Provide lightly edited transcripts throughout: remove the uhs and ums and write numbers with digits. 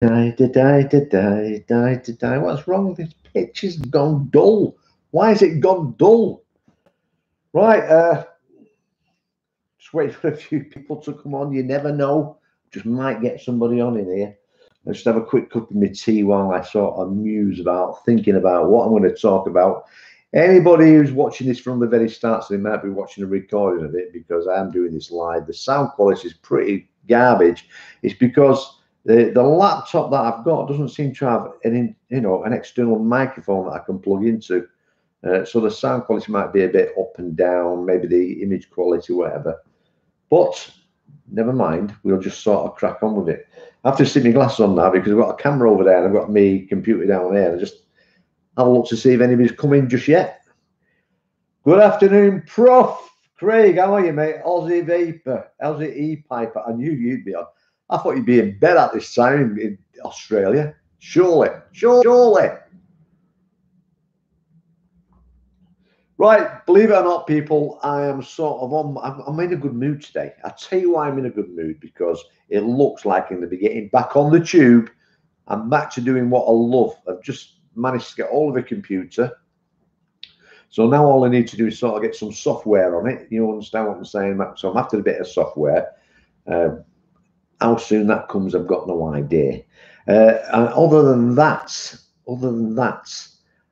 What's wrong with this pitch? It's gone dull. Why has it gone dull? Right, just wait for a few people to come on. You never know. Just might get somebody on in here. Let's just have a quick cup of my tea while I sort of muse about, thinking about what I'm going to talk about. Anybody who's watching this from the very start, so they might be watching a recording of it because I am doing this live. The sound quality is pretty garbage. It's because the laptop that I've got doesn't seem to have an external microphone that I can plug into. So the sound quality might be a bit up and down, maybe the image quality, whatever. But never mind, we'll just sort of crack on with it. I have to stick my glasses on now because I've got a camera over there and I've got my computer down there. I just have a look to see if anybody's come in just yet. Good afternoon, Prof. Craig. How are you, mate? Aussie Vapor, Aussie E-Piper. I knew you'd be on. I thought you'd be in bed at this time in Australia. Surely. Right, believe it or not, people, I am sort of I'm in a good mood today. I'll tell you why I'm in a good mood, because it looks like I'm going to be getting back on the tube. I'm back to doing what I love. I've just managed to get hold of a computer. So now all I need to do is sort of get some software on it. You understand what I'm saying? So I'm after a bit of software. How soon that comes, I've got no idea. And other than that,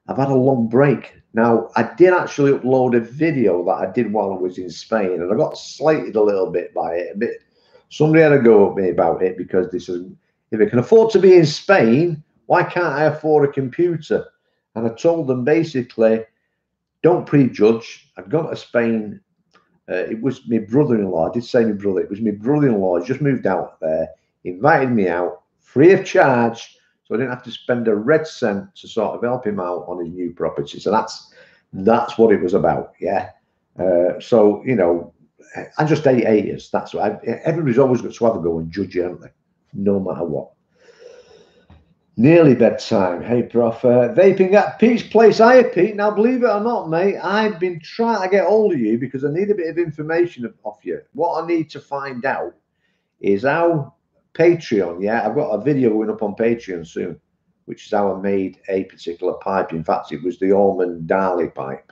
I've had a long break. Now, I did actually upload a video that I did while I was in Spain, and I got slated a little bit by it. Somebody had a go at me about it because they said, if I can afford to be in Spain, why can't I afford a computer? And I told them basically, don't prejudge. I've gone to Spain. It was my brother-in-law. I did say my brother. It was my brother-in-law. He just moved out there. He invited me out free of charge, so I didn't have to spend a red cent to sort of help him out on his new property. So that's what it was about. Yeah. So I just ate haters. That's what everybody's always got to have a go and judge you, haven't they? No matter what. Nearly bedtime. Hey, Prof. Vaping at Pete's place. Hiya, Pete. Now, believe it or not, mate, I've been trying to get hold of you because I need a bit of information off you. What I need to find out is how Patreon, yeah, I've got a video going up on Patreon soon, which is how I made a particular pipe. In fact, it was the almond Dali pipe.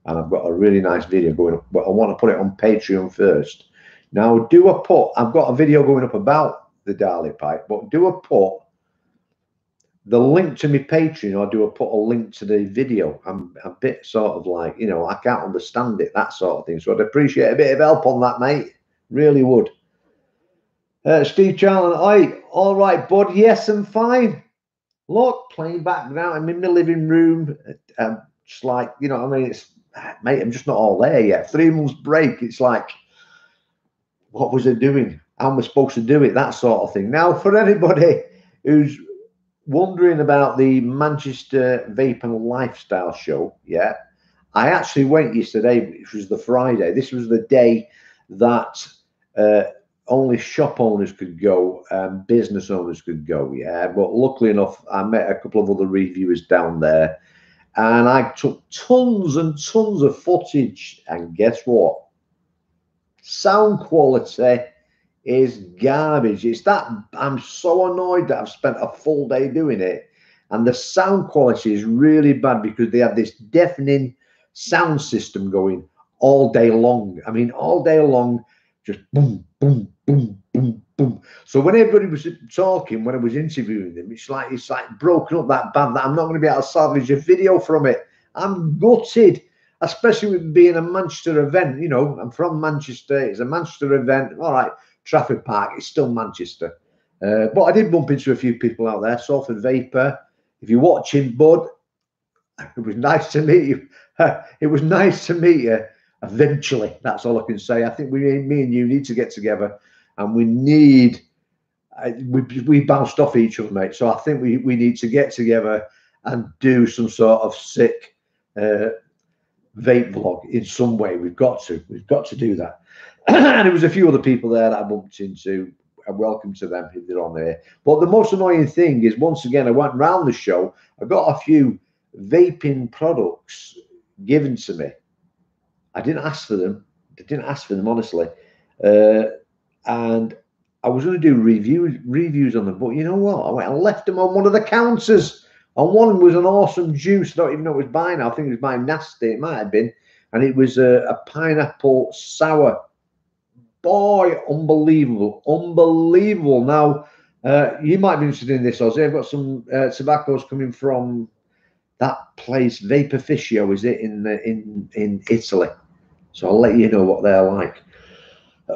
And I've got a really nice video going up, but I want to put it on Patreon first. Now, I've got a video going up about the Dali pipe, but do I put the link to my Patreon, or do I put a link to the video? I'm a bit sort of like, I can't understand it, that sort of thing. So I'd appreciate a bit of help on that, mate. Really would. Steve Charlton, all right, bud. Yes, I'm fine. Look, playing background. I'm in my living room. Just like, I mean, mate, I'm just not all there yet. 3 months break. It's like, what was I doing? How am I supposed to do it? That sort of thing. Now, for anybody who's wondering about the Manchester Vape and Lifestyle show, yeah, I actually went yesterday, which was the Friday. This was the day that only shop owners could go, business owners could go, yeah. But luckily enough, I met a couple of other reviewers down there, and I took tons and tons of footage. And guess what? Sound quality is garbage. It's that I'm so annoyed that I've spent a full day doing it, and the sound quality is really bad because they have this deafening sound system going all day long. I mean, all day long, just boom, boom, boom, boom, boom. So when everybody was talking, when I was interviewing them, it's like broken up that bad that I'm not going to be able to salvage a video from it. I'm gutted, especially with being a Manchester event. I'm from Manchester. It's a Manchester event. All right, Trafford Park. It's still Manchester. But I did bump into a few people out there. Salford Vapor. If you're watching, bud, it was nice to meet you. It was nice to meet you. Eventually, that's all I can say. I think me and you need to get together, and we bounced off each other, mate. So I think we need to get together and do some sort of sick vape vlog in some way. We've got to do that. And there was a few other people there that I bumped into. Welcome to them if they're on there. But the most annoying thing is, once again, I went round the show. I got a few vaping products given to me. I didn't ask for them. I didn't ask for them, honestly. And I was going to do reviews on them, but you know what? I went and left them on one of the counters. And one was an awesome juice. I don't even know what it was buying. I think it was buying Nasty. It might have been. And it was a pineapple sour. Boy, unbelievable. Unbelievable. Now, you might be interested in this, Ozzy. I've got some tobaccos coming from that place, Vaporficio, is it, in Italy. So I'll let you know what they're like.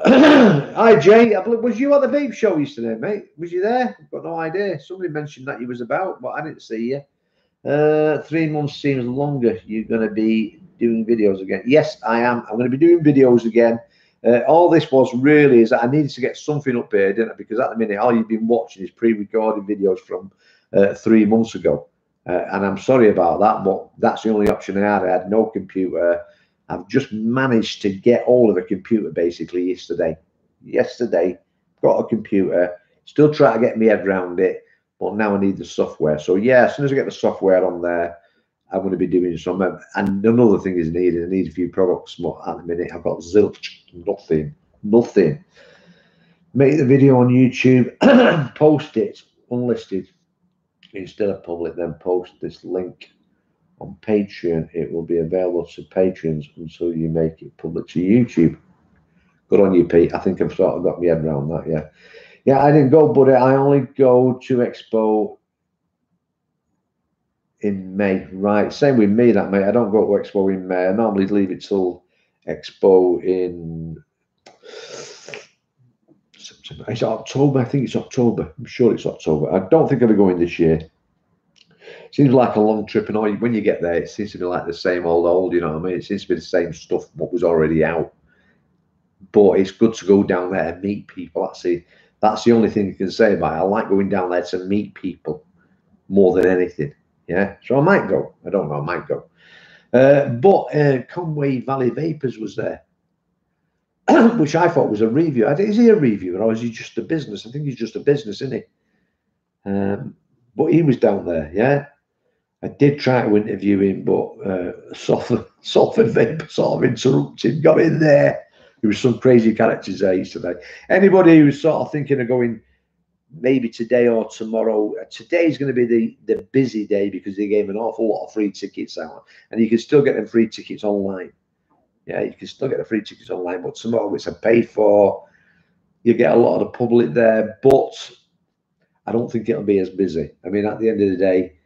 Hi, Jay. Was you at the vape show yesterday, mate? Was you there? I've got no idea. Somebody mentioned that you was about, but I didn't see you. 3 months seems longer. You're going to be doing videos again. Yes, I am. I'm going to be doing videos again. All this was really is that I needed to get something up here, didn't I? Because at the minute, all you've been watching is pre-recorded videos from 3 months ago. And I'm sorry about that, but that's the only option I had. I had no computer. I've just managed to get hold of a computer basically yesterday. Got a computer. Still trying to get my head around it. But now I need the software. So yeah, as soon as I get the software on there, I'm going to be doing some. And another thing is needed. I need a few products. But at the minute, I've got zilch, nothing. Make the video on YouTube, post it unlisted instead of public. Then post this link on Patreon. It will be available to patrons until you make it public to YouTube. Good on you, Pete. I think I've sort of got my head around that. Yeah. Yeah, I didn't go, but I only go to Expo in May. Right, same with me, that, mate. I don't go to Expo in May. I normally leave it till Expo in September. It's October. I think it's October. I'm sure it's October. I don't think I'll be going this year. Seems like a long trip, and when you get there, it seems to be like the same old. You know what I mean? It seems to be the same stuff what was already out. But it's good to go down there and meet people. That's the only thing you can say about it. I like going down there to meet people more than anything. Yeah, so I might go. I don't know. I might go. But Conway Valley Vapors was there, which I thought was a review. Is he a reviewer or is he just a business? I think he's just a business, isn't he? But he was down there. Yeah, I did try to interview him, but Salford Vapor sort of interrupted. Got in there. There was some crazy characters there yesterday. Anybody who's sort of thinking of going maybe today or tomorrow, today's going to be the busy day because they gave an awful lot of free tickets out. And you can still get them free tickets online. Yeah, you can still get the free tickets online, but tomorrow it's a pay for. You get a lot of the public there, but I don't think it'll be as busy. I mean, at the end of the day,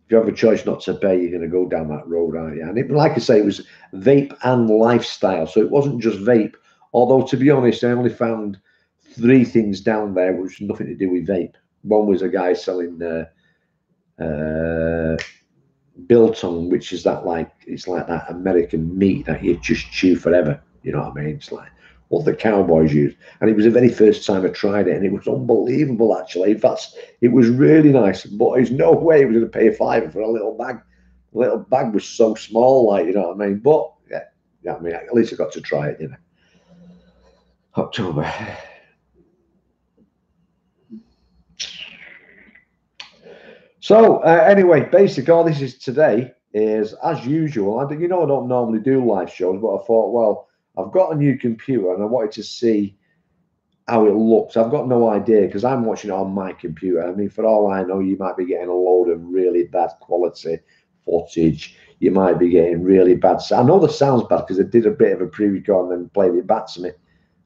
if you have a choice not to pay, you're going to go down that road, aren't you? And like I say, it was vape and lifestyle. So it wasn't just vape. Although, to be honest, I only found 3 things down there which nothing to do with vape. One was a guy selling biltong, which is it's like that American meat that you just chew forever. You know what I mean? It's like what the cowboys use. And it was the very first time I tried it, and it was unbelievable, actually. In fact, it was really nice, but there's no way I was going to pay a $5 for a little bag. The little bag was so small, like, you know what I mean? But, yeah, I mean, at least I got to try it, you know. October. So, anyway, basically, all this is today is, as usual, I don't normally do live shows, but I thought, well, I've got a new computer and I wanted to see how it looks. I've got no idea because I'm watching it on my computer. I mean, for all I know, you might be getting a load of really bad quality footage. You might be getting really bad. I know the sound's bad because I did a bit of a pre-record and then played it back to me.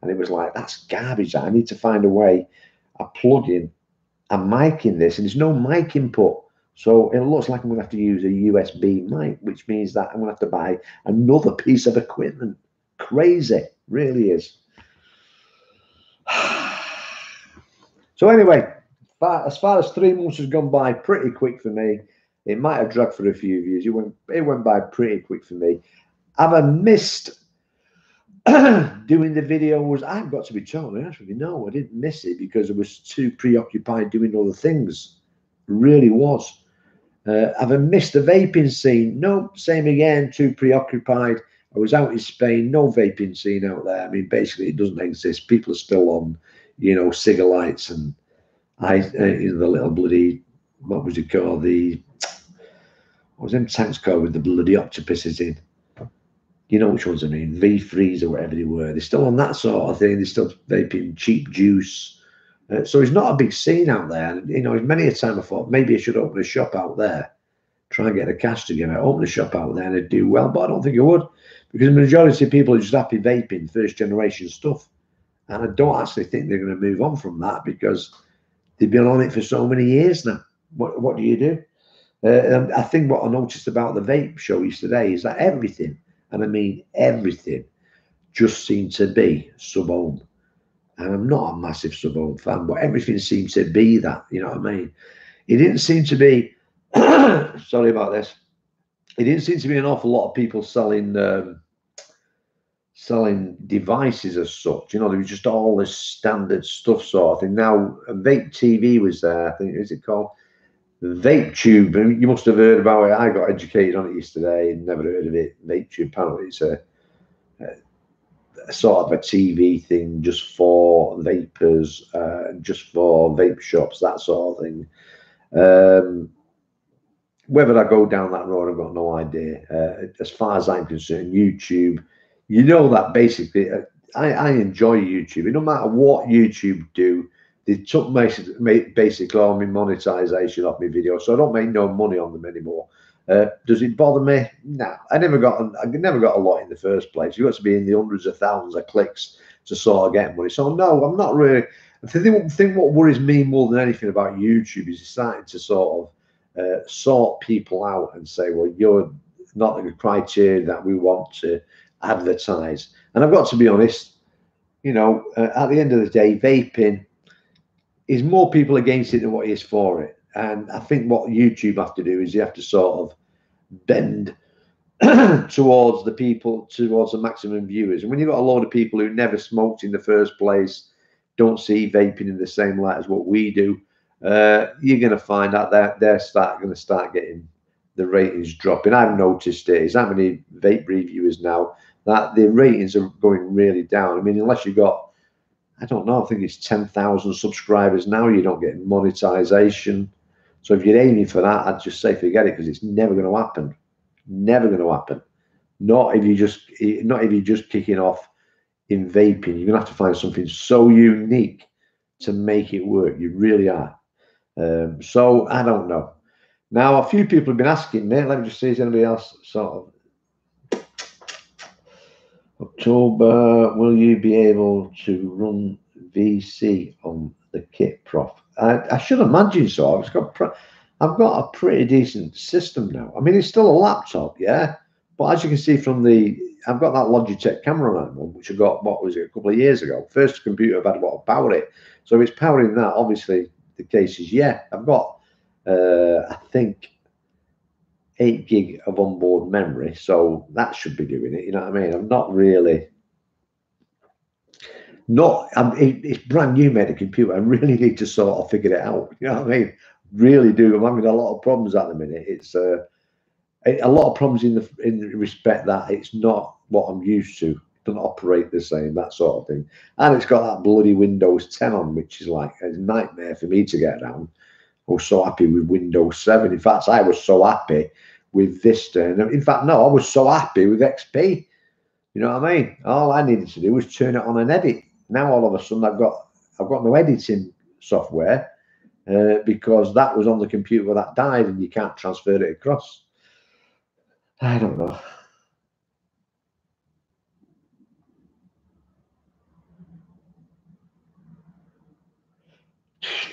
And it was like, that's garbage. I need to find a way, a plug-in, a mic in this. And there's no mic input. So it looks like I'm going to have to use a USB mic, which means that I'm going to have to buy another piece of equipment. Crazy, really is. So anyway, as far as 3 months has gone by pretty quick for me. It might have dragged for a few views. It went by pretty quick for me. Have I missed doing the videos? I've got to be totally honest with you. No, I didn't miss it because I was too preoccupied doing other things. Really was. Have I missed the vaping scene? No, same again, too preoccupied. I was out in Spain, no vaping scene out there. I mean, basically, it doesn't exist. People are still on, cigarettes and the little bloody, what was it called? What was them tanks called with the bloody octopuses in? You know which ones I mean? V3s or whatever they were. They're still on that sort of thing. They're still vaping cheap juice, So it's not a big scene out there. And, you know, many a time I thought maybe I should open a shop out there, try and get the cash together, open a shop out there and it'd do well. But I don't think it would, because the majority of people are just happy vaping first generation stuff. And I don't actually think they're going to move on from that, because they've been on it for so many years now. What do you do? And I think what I noticed about the vape show yesterday is that everything, and I mean everything, just seemed to be sub-ohm. And I'm not a massive sub-ohm fan, but everything seemed to be that, you know what I mean? It didn't seem to be, sorry about this, it didn't seem to be an awful lot of people selling devices as such. You know, there was just all this standard stuff sort of thing. Now, Vape TV was there, I think, is it called? Vape Tube. You must have heard about it. I got educated on it yesterday and never heard of it. Vape Tube, apparently it's a sort of a TV thing just for vapors, just for vape shops, that sort of thing. Whether I go down that road, I've got no idea. As far as I'm concerned, YouTube, you know that basically, I enjoy YouTube. No matter what YouTube do, they took basically all my monetization off my videos, so I don't make no money on them anymore. Does it bother me? No, I never got a lot in the first place. You got to be in the hundreds of thousands of clicks to sort of get money. So no, I'm not really. I think what worries me more than anything about YouTube is starting to sort of sort people out and say, well, you're not the criteria that we want to advertise. And I've got to be honest, you know, at the end of the day, vaping is more people against it than what is for it. And I think what YouTube have to do is you have to sort of bend towards the maximum viewers. And when you've got a load of people who never smoked in the first place, don't see vaping in the same light as what we do, you're going to find out that they're going to start getting the ratings dropping. I've noticed it. Is that many vape reviewers now that the ratings are going really down. I mean, unless you've got, I don't know, I think it's 10,000 subscribers now, you don't get monetization. So if you're aiming for that, I'd just say forget it, because it's never going to happen. Never going to happen. Not if you're just kicking off in vaping. You're going to have to find something so unique to make it work. You really are. So I don't know. Now, a few people have been asking me, let me just see if anybody else sort of. October, will you be able to run VC on the kit, Prof? I should imagine so. I've got a pretty decent system now. I mean, it's still a laptop, yeah, but as you can see from I've got that Logitech camera on, which I got, what was it, a couple of years ago. First computer I've had to power it. So if it's powering that, obviously the case is, yeah, I've got, I think, 8 gig of onboard memory, so that should be doing it. You know what I mean? I'm not really, it's brand new, made a computer. I really need to sort of figure it out. You know what I mean? Really do. I'm having a lot of problems at the minute. It's a lot of problems in the respect that it's not what I'm used to. It doesn't operate the same, that sort of thing. And it's got that bloody Windows 10 on, which is like a nightmare for me to get around. I was so happy with Windows 7. In fact, I was so happy with Vista. And in fact, no, I was so happy with XP. You know what I mean? All I needed to do was turn it on and edit. Now all of a sudden I've got no editing software because that was on the computer that died, and you can't transfer it across. I don't know.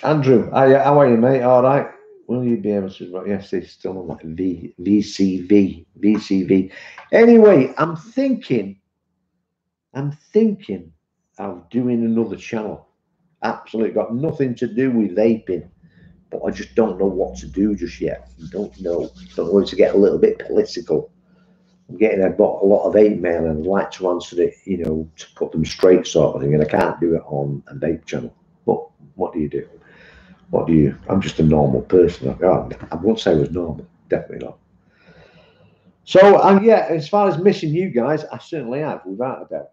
Andrew, how are you, mate? All right. Will you be able to? Yes, it's still on like VCV. Anyway, I'm thinking of doing another channel. Absolutely got nothing to do with vaping, but I just don't know what to do just yet. Don't know to get a little bit political. I'm getting a lot of hate mail, and I'd like to answer it, you know, to put them straight sort of thing, and I can't do it on a vape channel. But what do you do? What do you? I'm just a normal person. I won't say I was normal. Definitely not. So, and yeah, as far as missing you guys, I certainly have, without a doubt.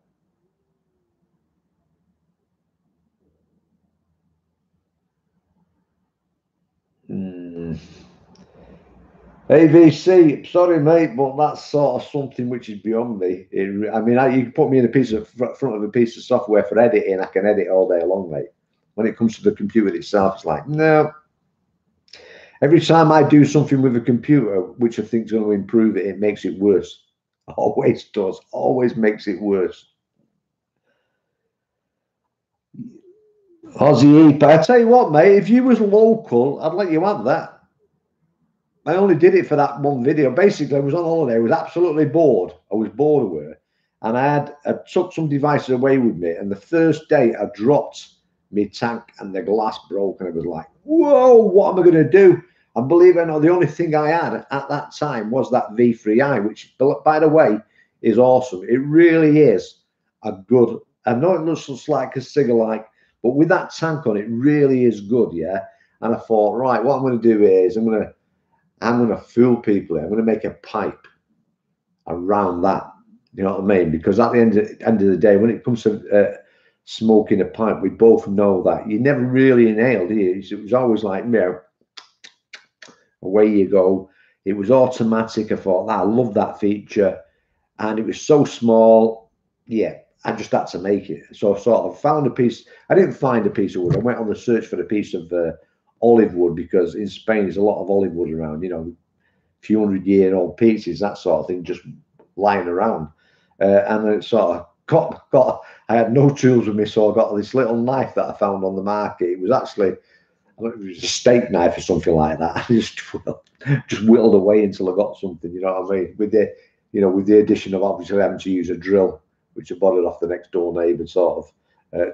AVC, sorry, mate, but that's sort of something which is beyond me. I mean, you can put me in front of a piece of software for editing, I can edit all day long, mate. when it comes to the computer itself, it's like, no. Every time I do something with a computer, which I think is going to improve it, it makes it worse. Always does. Always makes it worse. Aussie, but I tell you what, mate, if you was local, I'd let you have that. I only did it for that one video. Basically, I was on holiday. I was absolutely bored. I was bored of it. And I took some devices away with me. And the first day I dropped my tank and the glass broke. And I was like, whoa, what am I going to do? And believe it or not, the only thing I had at that time was that V3i, which, by the way, is awesome. It really is a good, I know it looks like a cigar-like, but with that tank on, it really is good, yeah? And I thought, right, what I'm going to do is I'm going to fool people. I'm going to make a pipe around that. You know what I mean? Because at the end of the day, when it comes to smoking a pipe, we both know that you never really inhale, do you? It was always like, you know, away you go. It was automatic. I thought, I love that feature. And it was so small. Yeah, I just had to make it. So I sort of found a piece. I didn't find a piece of wood. I went on the search for a piece of olive wood, because in Spain there's a lot of olive wood around, you know, a few 100-year-old pieces, that sort of thing, just lying around. And it sort of got, I had no tools with me, so I got this little knife that I found on the market. It was actually, I don't know if it was a steak knife or something like that. I just whittled away until I got something, you know what I mean? With the, you know, with the addition of obviously having to use a drill, which I borrowed off the next door neighbour, sort of,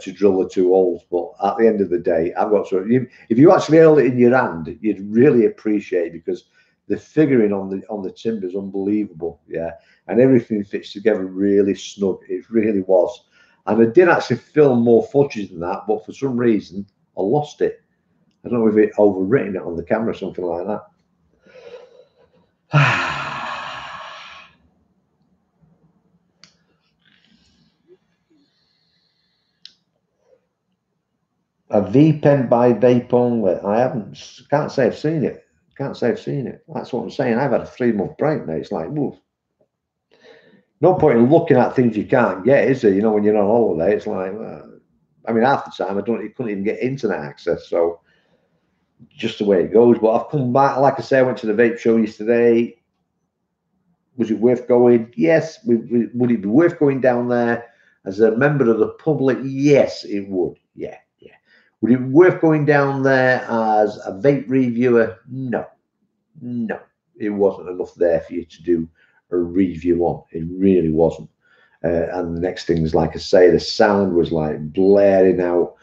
to drill the 2 holes. But at the end of the day, I've got sort of, if you actually held it in your hand, you'd really appreciate it, because the figuring on the timber is unbelievable, yeah, and everything fits together really snug. It really was. And I did actually film more footage than that, but for some reason I lost it. I don't know if it overwritten it on the camera or something like that. A V pen by Vape Only. Can't say I've seen it. Can't say I've seen it. That's what I'm saying. I've had a 3-month break, mate. It's like, woof. No point in looking at things you can't get, is there? You know, when you're on holiday, it's like, I mean, half the time you couldn't even get internet access. So just the way it goes. But I've come back. Like I say, I went to the vape show yesterday. Was it worth going? Yes. Would it be worth going down there as a member of the public? Yes, it would. Yeah. Would it be worth going down there as a vape reviewer? No. It wasn't enough there for you to do a review on. It really wasn't. And the next thing is, like I say, the sound was like blaring out.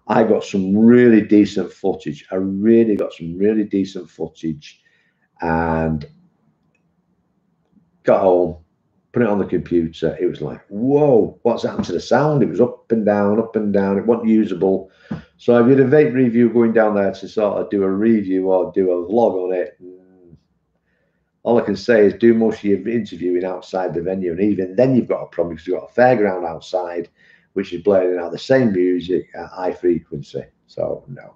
I got some really decent footage. I really got some really decent footage, and got home, put it on the computer. It was like, whoa, what's happened to the sound? It was up and down, up and down. It wasn't usable. So if you had a vape review going down there to sort of do a review or do a vlog on it, all I can say is do most of your interviewing outside the venue. And even then you've got a problem, because you've got a fairground outside, which is blaring out the same music at high frequency. So no.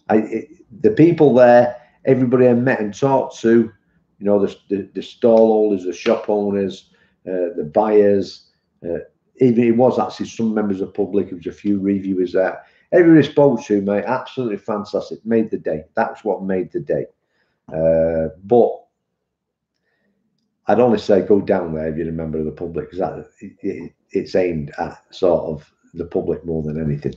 The people there, everybody I met and talked to, you know, the stall holders, the shop owners, the buyers, even it was actually some members of the public. There was a few reviewers there. Everybody spoke to, mate, absolutely fantastic. Made the day. That's what made the day. But I'd only say go down there if you're a member of the public, because it's aimed at sort of the public more than anything.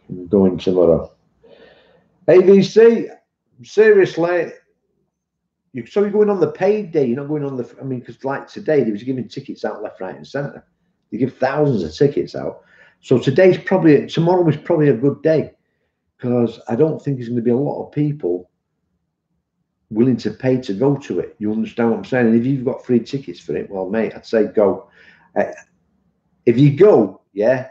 I'm going tomorrow. AVC, seriously, so you're going on the paid day. You're not going on the. I mean, because like today, they was giving tickets out left, right, and centre. They give thousands of tickets out. So tomorrow is probably a good day, because I don't think there's going to be a lot of people willing to pay to go to it. You understand what I'm saying? And if you've got free tickets for it, well, mate, I'd say go. If you go, yeah,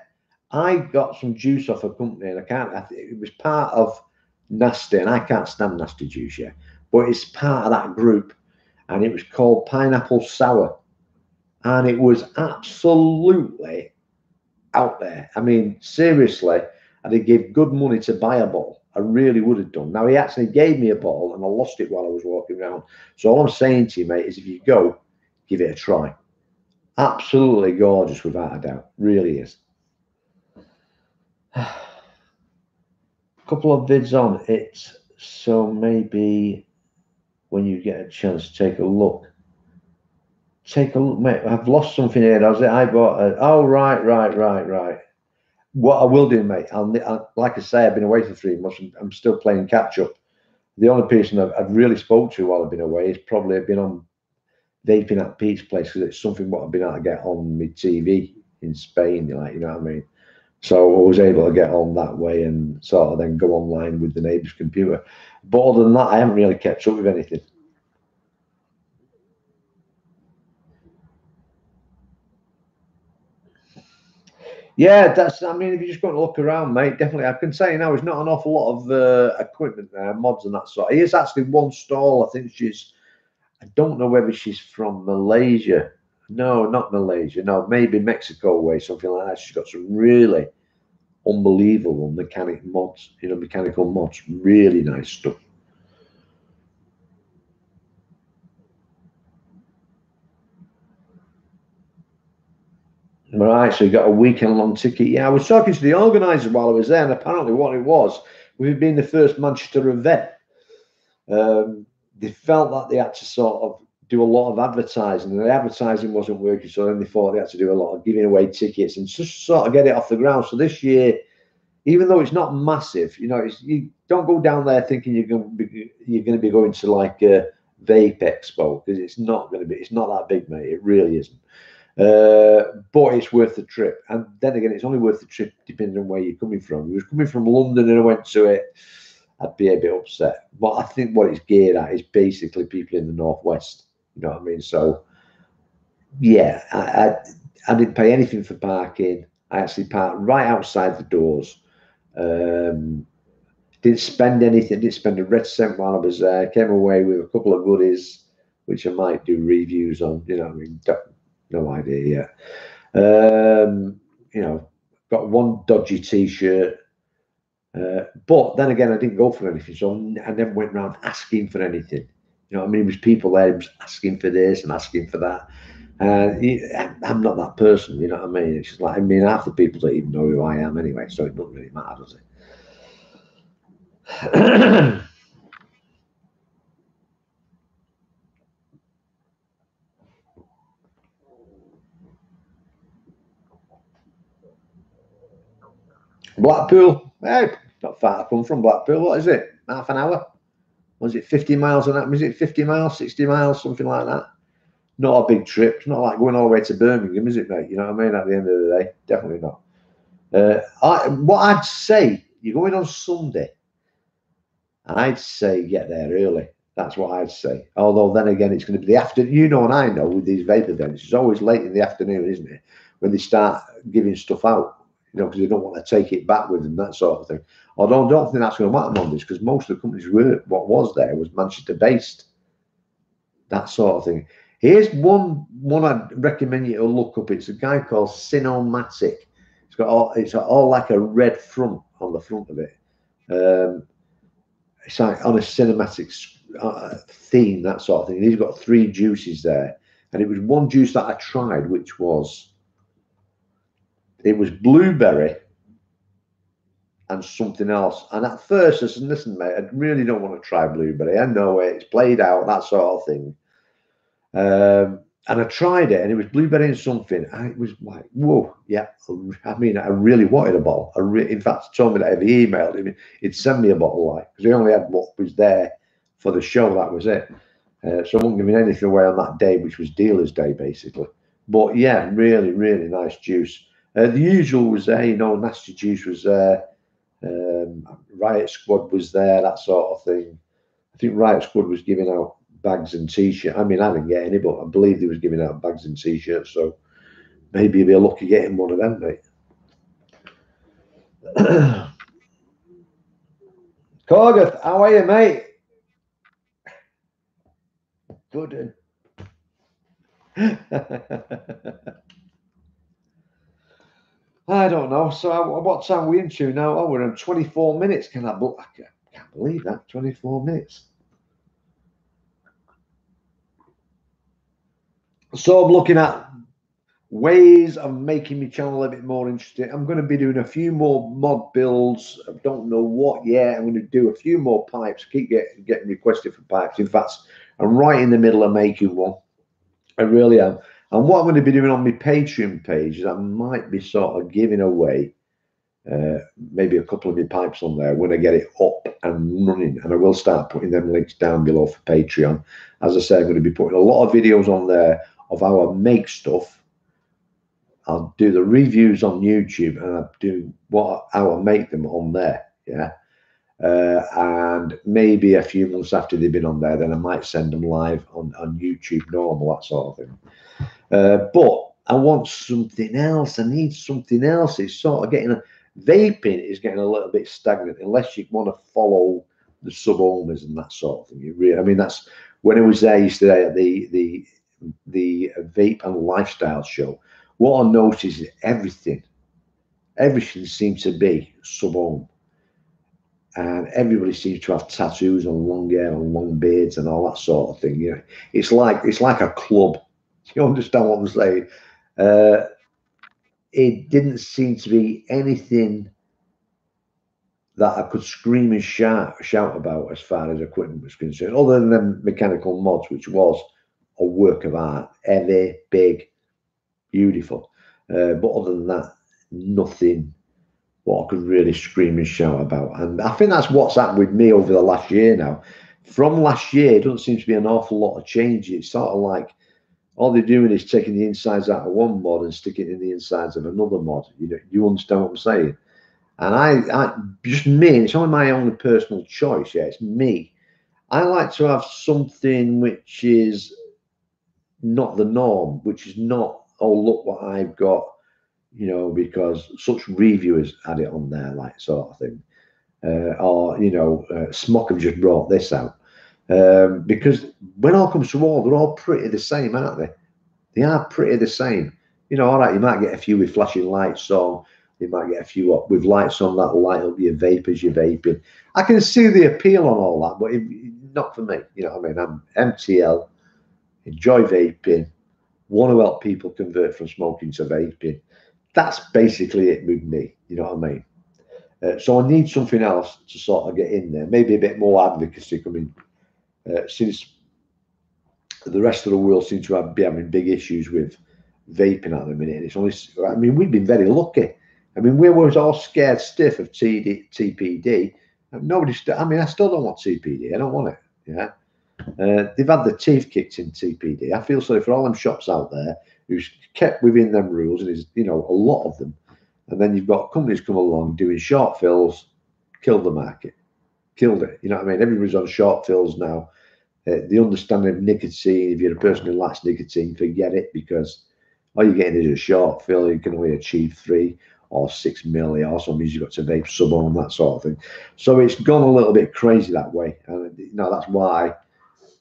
I got some juice off a company, and it was part of Nasty, and I can't stand Nasty juice, yeah, but it's part of that group, and it was called Pineapple Sour, and it was absolutely out there. I mean, seriously, I'd have give good money to buy a bottle. I really would have done. Now, he actually gave me a bottle and I lost it while I was walking around. So all I'm saying to you, mate, is if you go, give it a try. Absolutely gorgeous, without a doubt. Really is. A couple of vids on it. So maybe when you get a chance, take a look. Take a look, mate. I've lost something here. I bought a. Oh, right. What I will do, mate, like I say, I've been away for 3 months. I'm still playing catch up. The only person I've really spoke to while I've been away is probably been on vaping at Pete's place, because it's something what I've been able to get on my TV in Spain, you know what I mean? So I was able to get on that way and sort of then go online with the neighbour's computer. But other than that, I haven't really kept up with anything. Yeah, I mean, if you just go and look around, mate, definitely. I can say now, there's not an awful lot of equipment there, mods and that sort. Here's actually one stall. I think I don't know whether she's from Malaysia. No, not Malaysia. No, maybe Mexico way, something like that. She's got some really unbelievable mechanical mods. Really nice stuff. Right, so you got a weekend long ticket. Yeah, I was talking to the organizer while I was there, and apparently what it was, we've been the first Manchester event. Um, they felt that they had to sort of do a lot of advertising, and the advertising wasn't working, so then they thought they had to do a lot of giving away tickets and just sort of get it off the ground. So this year, even though it's not massive, you don't go down there thinking you're going to be going to like a vape expo, because it's not that big, mate. It really isn't. But it's worth the trip. And then again, it's only worth the trip depending on where you're coming from. If you was coming from London and I went to it, I'd be a bit upset. But I think what it's geared at is basically people in the northwest. You know what I mean? So yeah, I didn't pay anything for parking. I actually parked right outside the doors. Um, didn't spend anything. Didn't spend a red cent while I was there. Came away with a couple of goodies, which I might do reviews on. You know what I mean? No idea yet. Um, got one dodgy T-shirt, but then again, I didn't go for anything, so I never went around asking for anything. You know what I mean? It was people there was asking for this and asking for that. I'm not that person, you know what I mean? It's just like, I mean, half the people don't even know who I am anyway, so it doesn't really matter, does it? Blackpool, hey, not far to come from Blackpool. What is it? Half an hour? Was it 50 miles on that? Was it 50 miles, 60 miles, something like that? Not a big trip. It's not like going all the way to Birmingham, is it, mate? You know what I mean? At the end of the day, definitely not. What I'd say, you're going on Sunday. I'd say get there early. That's what I'd say. Although then again, it's going to be the afternoon. You know, and I know with these vape events, it's always late in the afternoon, isn't it? When they start giving stuff out, because they don't want to take it back with them, that sort of thing. Although I don't think that's going to happen on this, because most of the companies what was there was Manchester based, that sort of thing. Here's one I'd recommend you to look up. It's a guy called Sinomatic. It's got all like a red front on the front of it. It's like on a cinematic theme, that sort of thing. And he's got 3 juices there, and it was one juice that I tried, which was blueberry and something else. And at first, I said, "Listen, mate, I really don't want to try blueberry. I know it's played out, that sort of thing." And I tried it, and it was blueberry and something, and it was like, whoa, yeah. I mean, I really wanted a bottle. In fact, he told me that if he emailed him, he'd send me a bottle, like, because he only had what was there for the show. That was it. So I wasn't giving anything away on that day, which was dealer's day, basically. But yeah, really, really nice juice. The usual was there, Nasty Juice was there. Riot Squad was there, that sort of thing. I think Riot Squad was giving out bags and t-shirts. I mean, I didn't get any, but I believe they was giving out bags and t-shirts. So maybe you'll be lucky getting one of them, mate. Corgath, how are you, mate? Good. I don't know. So what time are we into now? Oh, we're in 24 minutes. Can't believe that. 24 minutes. So I'm looking at ways of making my channel a bit more interesting. I'm going to be doing a few more mod builds. I don't know what yet. I'm going to do a few more pipes. Keep getting requested for pipes. In fact, I'm right in the middle of making one. I really am. And what I'm going to be doing on my Patreon page is I might be sort of giving away maybe a couple of my pipes on there when I get it up and running. And I will start putting them links down below for Patreon. As I say, I'm going to be putting a lot of videos on there of how I make stuff. I'll do the reviews on YouTube and I'll do how I make them on there. Yeah. And maybe a few months after they've been on there, then I might send them live on YouTube normal, that sort of thing. But I want something else. I need something else. It's sort of vaping is getting a little bit stagnant unless you want to follow the sub ohmers and that sort of thing. I mean, that's when I was there yesterday at the Vape and Lifestyle show. What I noticed is everything seems to be sub ohm, and everybody seems to have tattoos and long hair and long beards and all that sort of thing. It's like a club. You understand what I'm saying? Uh, it didn't seem to be anything that I could scream and shout about as far as equipment was concerned, other than the mechanical mods, which was a work of art, heavy, big, beautiful. But other than that, nothing what I could really scream and shout about. And I think that's what's happened with me over the last year now. From last year, it doesn't seem to be an awful lot of change. It's sort of like all they're doing is taking the insides out of one mod and sticking it in the insides of another mod. You understand what I'm saying? And I just me, it's only my own personal choice. Yeah, it's me. I like to have something which is not the norm, which is not, oh, look what I've got, because such reviewers had it on there, like sort of thing. Smock have just brought this out. Because when all comes to all, they're all pretty the same, aren't they? They are pretty the same. All right, you might get a few with flashing lights on. You might get a few up with lights on that light up your vape as you're vaping. I can see the appeal on all that, but not for me. You know what I mean? I'm MTL, enjoy vaping, want to help people convert from smoking to vaping. That's basically it with me. You know what I mean? So I need something else to sort of get in there. Maybe a bit more advocacy coming since the rest of the world seems to be having big issues with vaping at the minute. And it's only, I mean, we've been very lucky. I mean, we were all scared stiff of TPD. Nobody, I mean, I still don't want TPD. I don't want it. Yeah. They've had the teeth kicked in TPD. I feel sorry for all them shops out there who's kept within them rules, and is a lot of them. And then you've got companies come along doing short fills, killed the market, killed it. You know what I mean? Everybody's on short fills now. The understanding of nicotine, if you're a person who lacks nicotine, forget it, because all you're getting is a short fill. You can only achieve 3 or 6 milli, also means you've got to vape sub on, that sort of thing. So it's gone a little bit crazy that way. And that's why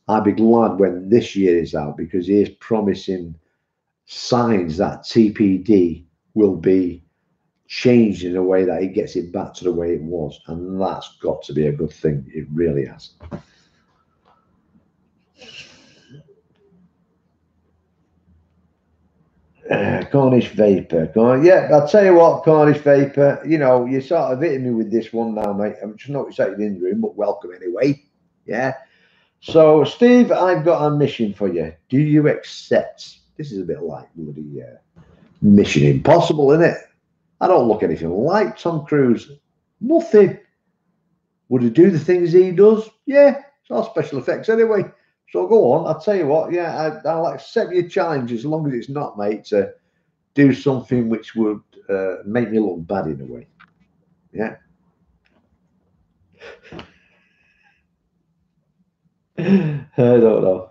I'd be glad when this year is out, because he is promising signs that TPD will be changed in a way that it gets it back to the way it was. And that's got to be a good thing. It really has. Cornish Vapor. Yeah, I'll tell you what, Cornish Vapor, you're sort of hitting me with this one now, mate. I'm just not excited in the room, but welcome anyway. Yeah. So, Steve, I've got a mission for you. Do you accept? This is a bit like bloody Mission Impossible, isn't it? I don't look anything like Tom Cruise. Nothing. Would he do the things he does? Yeah, it's all special effects anyway. So go on. I'll tell you what. Yeah, I'll accept your challenge as long as it's not, mate, to do something which would make me look bad in a way. Yeah. I don't know.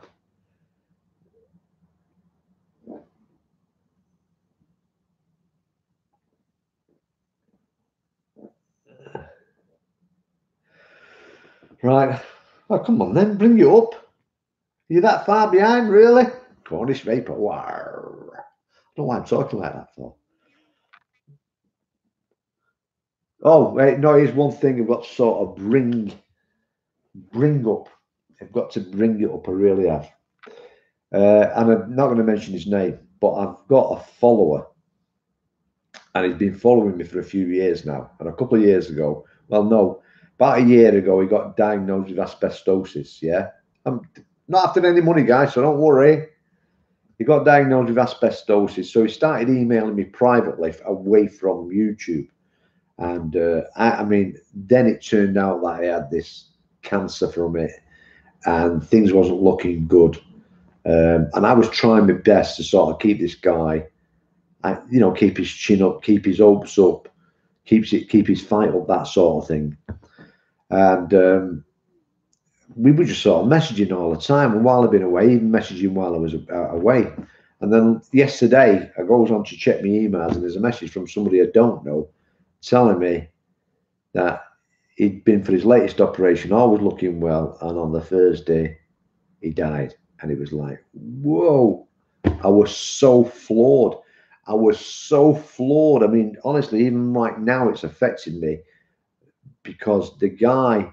Right. Oh, come on then. Bring you up. You're that far behind, really? Cornish Vapor. Wow. I don't know why I'm talking like that for. Oh, wait, no, here's one thing I've got to sort of bring up. I've got to bring it up. I really have. And I'm not going to mention his name, but I've got a follower, and he's been following me for a few years now. And a couple of years ago, well, no, about a year ago, he got diagnosed with asbestosis. Yeah, I'm not after any money, guys, so don't worry. He got diagnosed with asbestosis, so he started emailing me privately away from YouTube. And I mean, then it turned out that he had this cancer from it, and things wasn't looking good. And I was trying my best to sort of keep this guy, keep his chin up, keep his hopes up, keep his fight up, that sort of thing. And we were just sort of messaging all the time. And while I've been away, even messaging while I was away. And then yesterday, I goes on to check my emails, and there's a message from somebody I don't know telling me that he'd been for his latest operation, all was looking well, and on the Thursday, he died. And it was like, whoa, I was so floored. I was so floored. I mean, honestly, even right now, it's affecting me because the guy,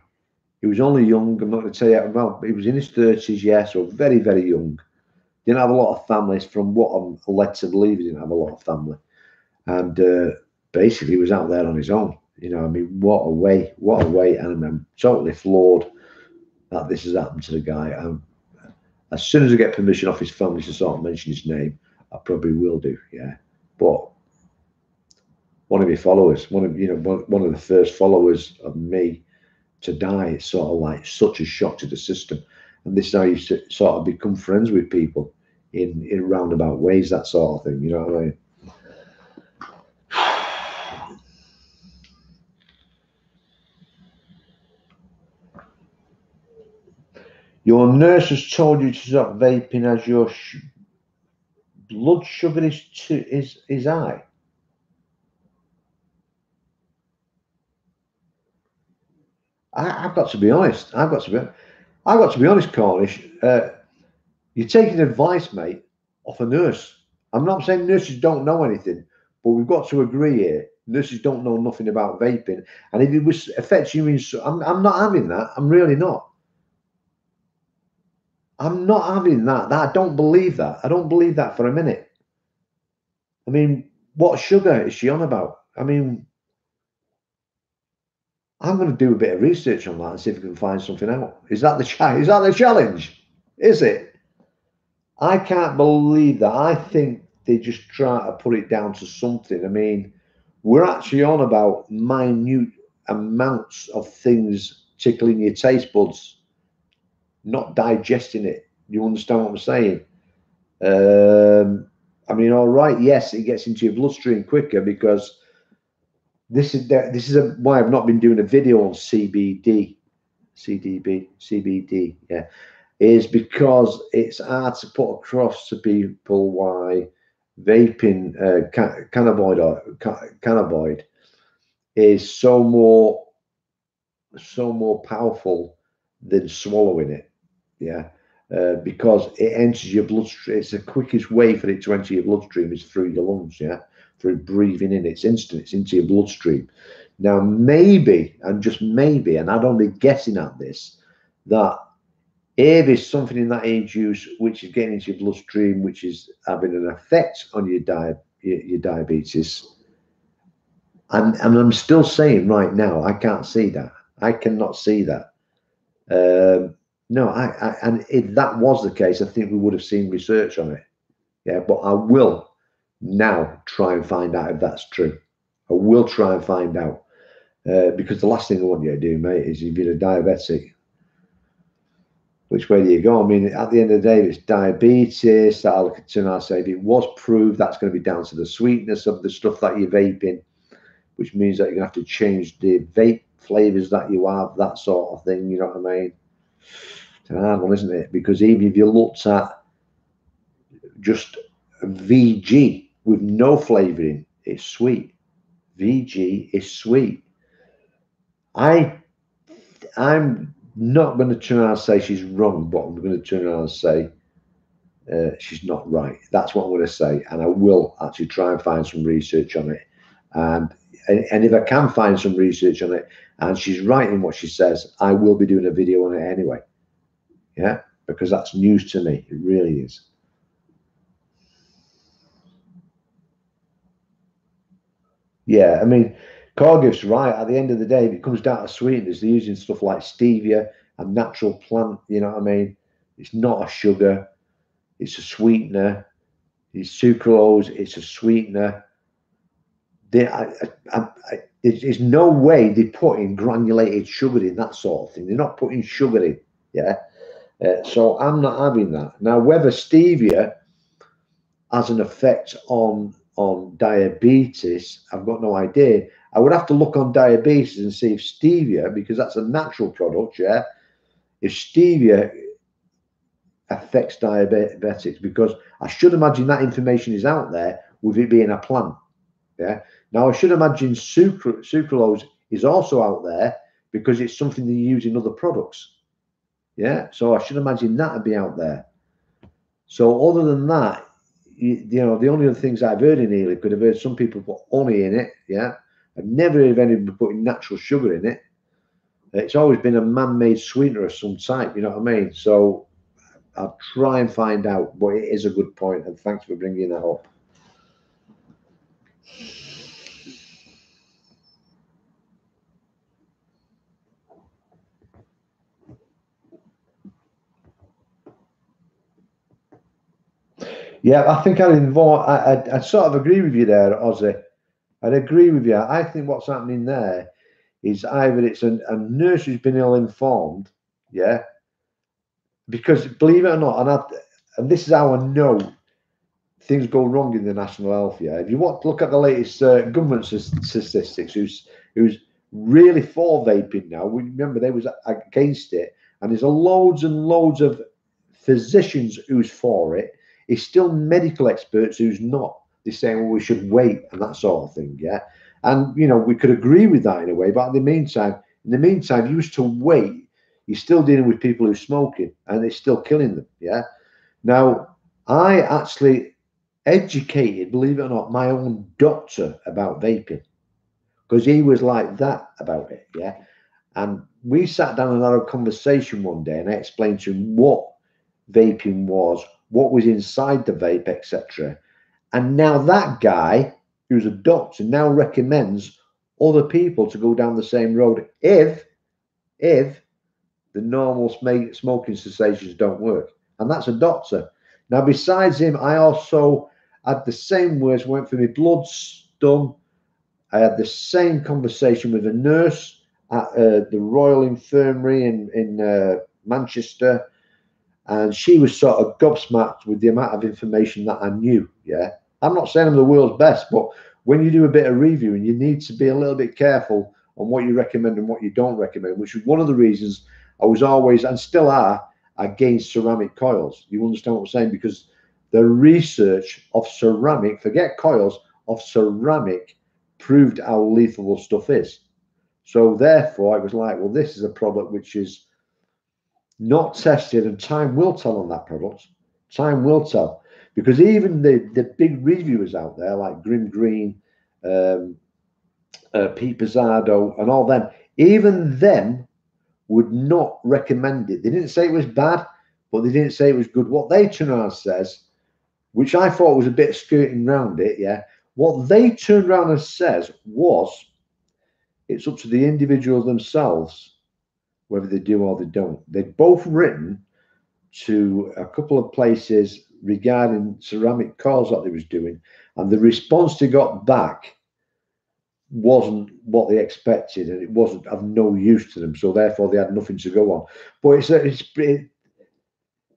he was only young. I'm not going to tell you, well, he was in his 30s, yeah, so very, very young. Didn't have a lot of families. From what I'm led to believe, he didn't have a lot of family. And basically, he was out there on his own. I mean, what a way, what a way. And I'm totally floored that this has happened to the guy. As soon as I get permission off his family to sort of mention his name, I probably will do, yeah. But one of your followers, one of the first followers of me to die, it's sort of like such a shock to the system. And this is how you sort of become friends with people in roundabout ways, that sort of thing. You know what I mean? Your nurse has told you to stop vaping as your blood sugar is high. I've got to be honest. I've got to be honest, Cornish. You're taking advice, mate, off a nurse. I'm not saying nurses don't know anything, but we've got to agree here. Nurses don't know nothing about vaping, and if it was affects you I'm not having that. I'm really not. I'm not having that. I don't believe that. I don't believe that for a minute. I mean, what sugar is she on about? I mean, I'm going to do a bit of research on that and see if we can find something out. Is that the is that the challenge? Is it? I can't believe that. I think they just try to put it down to something. I mean, we're actually on about minute amounts of things tickling your taste buds, not digesting it. You understand what I'm saying? I mean, all right, yes, it gets into your bloodstream quicker because this is why I've not been doing a video on CBD, yeah, is because it's hard to put across to people why vaping cannabinoid is so more powerful than swallowing it. Yeah. Because it enters your bloodstream. It's the quickest way for it to enter your bloodstream is through your lungs. Yeah, through breathing in. It's instant. It's into your bloodstream. Now, maybe, and just maybe, and I'd only guessing at this, that if there's something in that age use which is getting into your bloodstream, which is having an effect on your diabetes, and I'm still saying right now, I can't see that. I cannot see that. No, and if that was the case, I think we would have seen research on it. Yeah, but I will now try and find out if that's true. I will try and find out because the last thing I want you to do, mate, is if you're a diabetic, which way do you go? I mean, at the end of the day, it's diabetes. That'll turn out to say if it was proved, that's going to be down to the sweetness of the stuff that you're vaping, which means that you're going to have to change the vape flavors that you have, that sort of thing. You know what I mean? It's a hard one, isn't it? Because even if you looked at just VG with no flavoring, it's sweet. VG is sweet. I'm not going to turn around and say she's wrong, but I'm going to turn around and say she's not right. That's what I'm going to say, and I will actually try and find some research on it. And and if I can find some research on it, and she's right in what she says, I will be doing a video on it anyway. Yeah, because that's news to me. It really is. Yeah, I mean, Corgif's right. At the end of the day, if it comes down to sweeteners, they're using stuff like stevia, a natural plant. You know what I mean? It's not a sugar. It's a sweetener. It's sucralose. It's a sweetener. There's no way they're putting granulated sugar in, that sort of thing. They're not putting sugar in. Yeah. So I'm not having that. Now, whether stevia has an effect on diabetes, I've got no idea. I would have to look on diabetes and see if stevia, because that's a natural product, yeah, if stevia affects diabetics, because I should imagine that information is out there with it being a plant. Yeah. Now I should imagine sucralose is also out there because it's something they use in other products. Yeah. So I should imagine that would be out there. So other than that, you know, the only other things I've heard in here, could have heard some people put honey in it. Yeah. I've never heard anybody putting natural sugar in it. It's always been a man-made sweetener of some type. You know what I mean? So I'll try and find out, but it is a good point, and thanks for bringing that up. Yeah, I think I sort of agree with you there, Ozzy. I'd agree with you. I think what's happening there is either it's a nurse who's been ill-informed, yeah, because believe it or not, and this is how I know things go wrong in the national health. Yeah, if you want to look at the latest government statistics, who's really for vaping now. We remember they was against it, and there's loads and loads of physicians who's for it. It's still medical experts who's not. They're saying, well, we should wait and that sort of thing. Yeah, and you know we could agree with that in a way, but in the meantime, you used to wait. You're still dealing with people who're smoking, and it's still killing them. Yeah. Now, I actually educated, believe it or not, my own doctor about vaping because he was like that about it. Yeah. And we sat down and had a conversation one day, and I explained to him what vaping was, what was inside the vape, etc. And now that guy, who's a doctor, now recommends other people to go down the same road if the normal smoking cessations don't work. And that's a doctor. Now, besides him, I also had the same words, went for my bloods done. I had the same conversation with a nurse at the Royal Infirmary in Manchester, and she was sort of gobsmacked with the amount of information that I knew. Yeah, I'm not saying I'm the world's best, but when you do a bit of reviewing, you need to be a little bit careful on what you recommend and what you don't recommend, which is one of the reasons I was always, and still are, against ceramic coils. You understand what I'm saying? Because the research of ceramic, forget coils, of ceramic proved how lethal the stuff is. So therefore, I was like, well, this is a product which is not tested, and time will tell on that product. Time will tell, because even the big reviewers out there like Grim Green, Pete Pizzardo, and all them, even them would not recommend it. They didn't say it was bad, but they didn't say it was good. What they turned around and says, which I thought was a bit skirting around it, yeah. What they turned around and says was, it's up to the individual themselves whether they do or they don't. They've both written to a couple of places regarding ceramic coils that they was doing, and the response they got back wasn't what they expected, and it wasn't of no use to them. So therefore, they had nothing to go on. But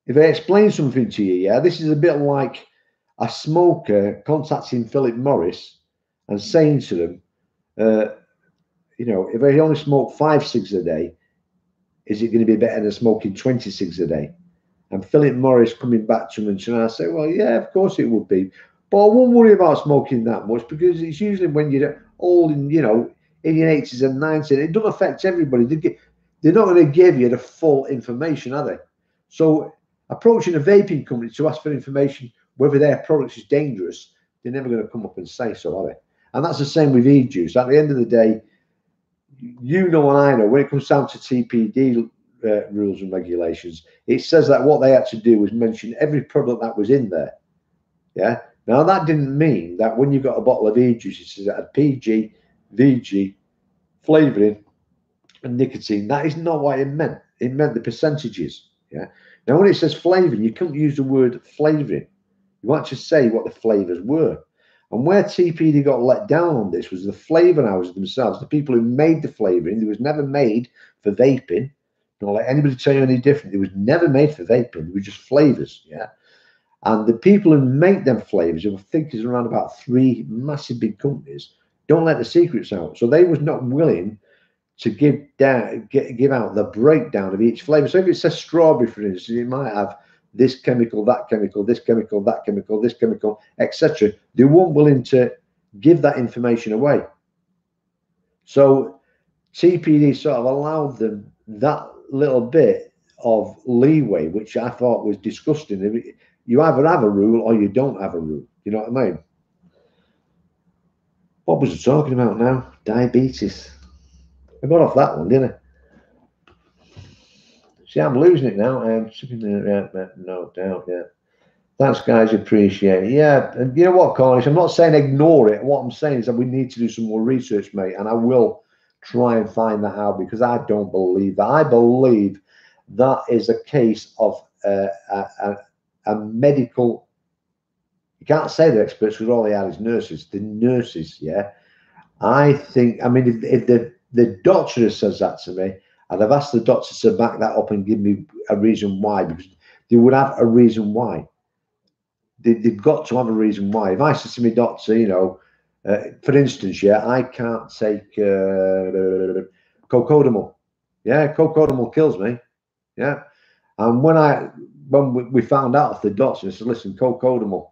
if I explain something to you, yeah, this is a bit like a smoker contacting Philip Morris and saying to them, you know, if I only smoke 5 cigs a day, is it going to be better than smoking 20 cigs a day? And Philip Morris coming back to him and I say, well, yeah, of course it would be. But I won't worry about smoking that much because it's usually when you're old and, you know, in your 80s and 90s. It doesn't affect everybody. They're not going to give you the full information, are they? So approaching a vaping company to ask for information whether their product is dangerous, they're never going to come up and say so, are they? And that's the same with e-juice. At the end of the day, you know and I know, when it comes down to TPD rules and regulations, it says that what they had to do was mention every product that was in there. Yeah. Now, that didn't mean that when you got a bottle of e-juice, it says it had PG, VG, flavouring, and nicotine. That is not what it meant. It meant the percentages. Yeah. Now, when it says flavouring, you couldn't use the word flavouring. You want to say what the flavours were. And where TPD got let down on this was the flavour houses themselves, the people who made the flavouring. It was never made for vaping. Don't let anybody tell you any different. It was never made for vaping. It was just flavours. Yeah. And the people who make them flavors, I think is around about 3 massive big companies, don't let the secrets out. So they was not willing to give out the breakdown of each flavor. So if it says strawberry, for instance, it might have this chemical, that chemical, this chemical, that chemical, this chemical, etc. They weren't willing to give that information away. So TPD sort of allowed them that little bit of leeway, which I thought was disgusting. You either have a rule or you don't have a rule. You know what I mean? What was I talking about now? Diabetes. I got off that one, didn't I? See, I'm losing it now. I'm no doubt. Yeah. Thanks, guys. Appreciate it. Yeah. And you know what, Cornish? I'm not saying ignore it. What I'm saying is that we need to do some more research, mate. And I will try and find that out, because I don't believe that. I believe that is a case of a medical. You can't say they're experts because all they are is nurses. The nurses, yeah. I think, I mean, if the doctor says that to me, and I've asked the doctor to back that up and give me a reason why, because they would have a reason why. They've got to have a reason why. If I said to me, doctor, you know, for instance, yeah, I can't take cocodamol. Yeah, cocodamol kills me. Yeah. And when we found out of the doctor, I said, listen, cocodamol,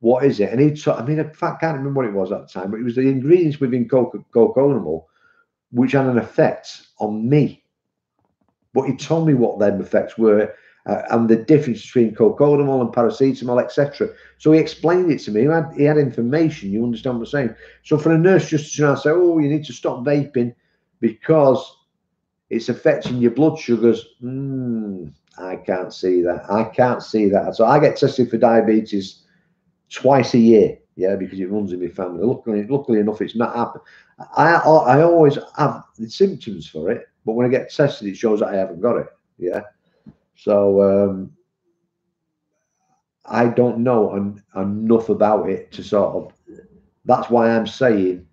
what is it? And I mean, in fact, I can't remember what it was at the time, but it was the ingredients within cocodamol which had an effect on me. But he told me what them effects were, and the difference between cocodamol and paracetamol, etc. So he explained it to me. He had information. You understand what I'm saying? So for a nurse just to say, "Oh, you need to stop vaping because it's affecting your blood sugars," I can't see that. I can't see that. So I get tested for diabetes twice a year, yeah, because it runs in my family. Luckily enough, it's not happened. I always have the symptoms for it, but when I get tested, it shows that I haven't got it. Yeah, so I don't know enough about it to sort of. That's why I'm saying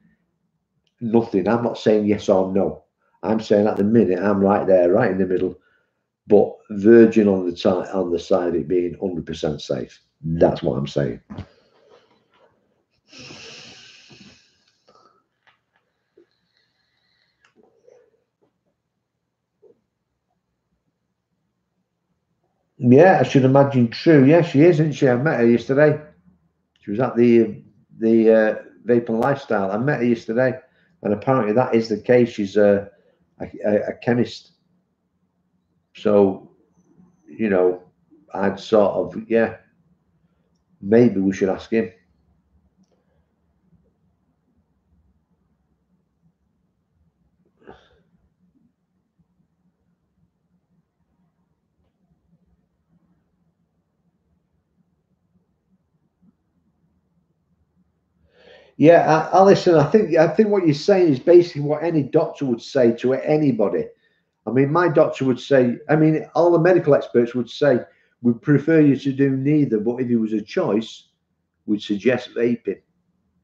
nothing. I'm not saying yes or no. I'm saying at the minute I'm right there, right in the middle, but virgin on the side of it being 100% safe. That's what I'm saying. Yeah, I should imagine true. Yeah, she is, isn't she? I met her yesterday. She was at the Vape and Lifesytle. I met her yesterday, and apparently that is the case. She's a chemist. So, you know, I'd sort of, yeah, maybe we should ask him. Yeah, Alison, I think what you're saying is basically what any doctor would say to anybody. I mean, my doctor would say, I mean, all the medical experts would say, we'd prefer you to do neither, but if it was a choice, we'd suggest vaping.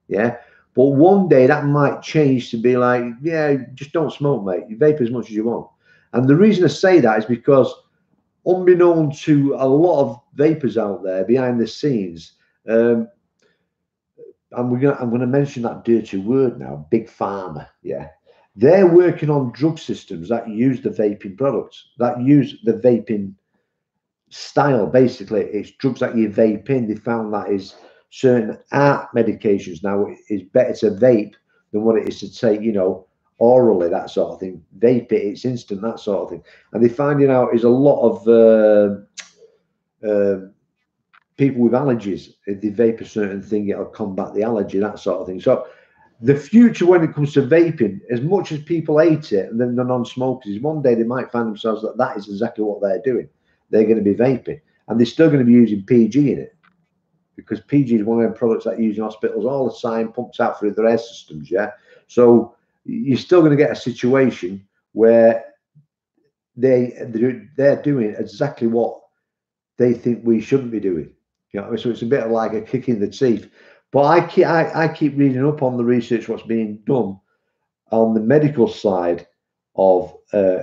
Yeah. But one day that might change to be like, yeah, just don't smoke, mate. You vape as much as you want. And the reason I say that is because, unbeknown to a lot of vapors out there behind the scenes, I'm going to mention that dirty word now, big pharma. Yeah. They're working on drug systems that use the vaping products, that use the vaping style. Basically, it's drugs that you vape in. They found that is certain art medications now is better to vape than what it is to take, you know, orally, that sort of thing. Vape it, it's instant, that sort of thing. And they're finding out is a lot of people with allergies, if they vape a certain thing, it'll combat the allergy, that sort of thing. So the future when it comes to vaping, as much as people hate it, and then the non-smokers, is one day they might find themselves that that is exactly what they're doing. They're going to be vaping, and they're still going to be using PG in it, because PG is one of the products that are used in hospitals all the time, pumped out through their air systems. Yeah, so you're still going to get a situation where they're doing exactly what they think we shouldn't be doing. You know, so it's a bit of like a kick in the teeth. But I keep reading up on the research what's being done on the medical side of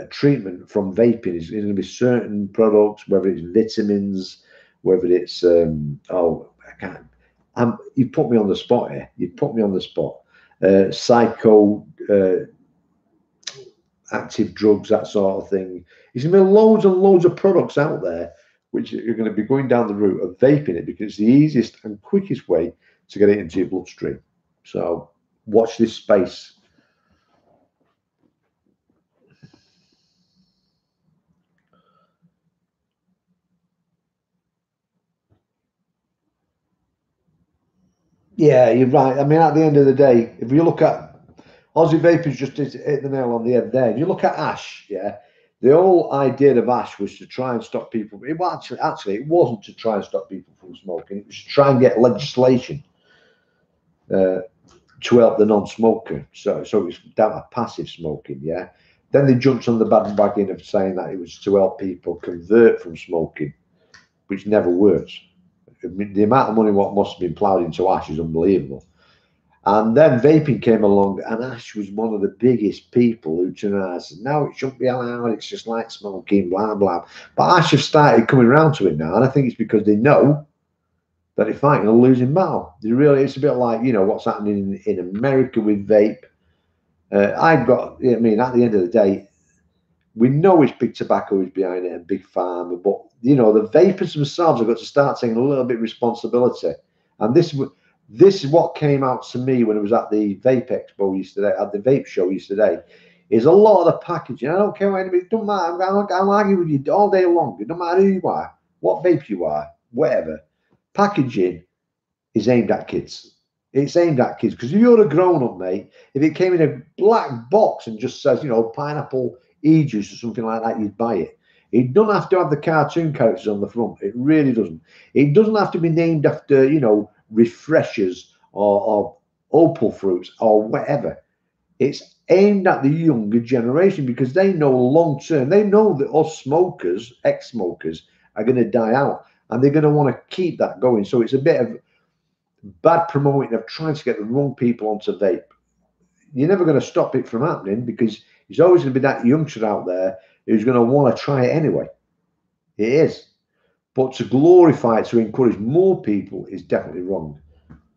treatment from vaping. Is going to be certain products, whether it's vitamins, whether it's I can't. You put me on the spot here. You put me on the spot. Psycho active drugs, that sort of thing. There's going to be loads and loads of products out there which you're going to be going down the route of vaping it, because it's the easiest and quickest way to get it into your bloodstream. So watch this space. Yeah, you're right. I mean, at the end of the day, if you look at Aussie Vapors, just hit the nail on the head there. If you look at ash, yeah, the whole idea of ash was to try and stop people. Well, actually, it wasn't to try and stop people from smoking. It was to try and get legislation to help the non-smoker. So it's down to passive smoking, yeah. Then they jumped on the bandwagon of saying that it was to help people convert from smoking, which never works. I mean, the amount of money what must have been ploughed into ash is unbelievable. And then vaping came along, and ash was one of the biggest people who turned around and said, no, it shouldn't be allowed, it's just like smoking, blah, blah. But ash have started coming around to it now, and I think it's because they know that they're fighting a losing battle. They really, it's a bit like, you know, what's happening in America with vape. I've got, I mean, at the end of the day, we know it's big tobacco is behind it and big pharma, but you know the vapors themselves have got to start taking a little bit of responsibility. And this is what came out to me when I was at the Vape Expo yesterday, at the vape show yesterday, is a lot of the packaging. I don't care what anybody, it don't matter. I'll argue with you all day long. It don't matter who you are, what vape you are, whatever. Packaging is aimed at kids. It's aimed at kids, because if you're a grown up, mate, if it came in a black box and just says, you know, pineapple e-juice or something like that, you'd buy it. It doesn't have to have the cartoon characters on the front. It really doesn't. It doesn't have to be named after, you know, refreshers or opal fruits or whatever. It's aimed at the younger generation, because they know long term, they know that us smokers, ex-smokers, are going to die out, and they're going to want to keep that going. So it's a bit of bad promoting of trying to get the wrong people onto vape. You're never going to stop it from happening, because there's always going to be that youngster out there who's going to want to try it anyway. It is. But to glorify it, to encourage more people, is definitely wrong.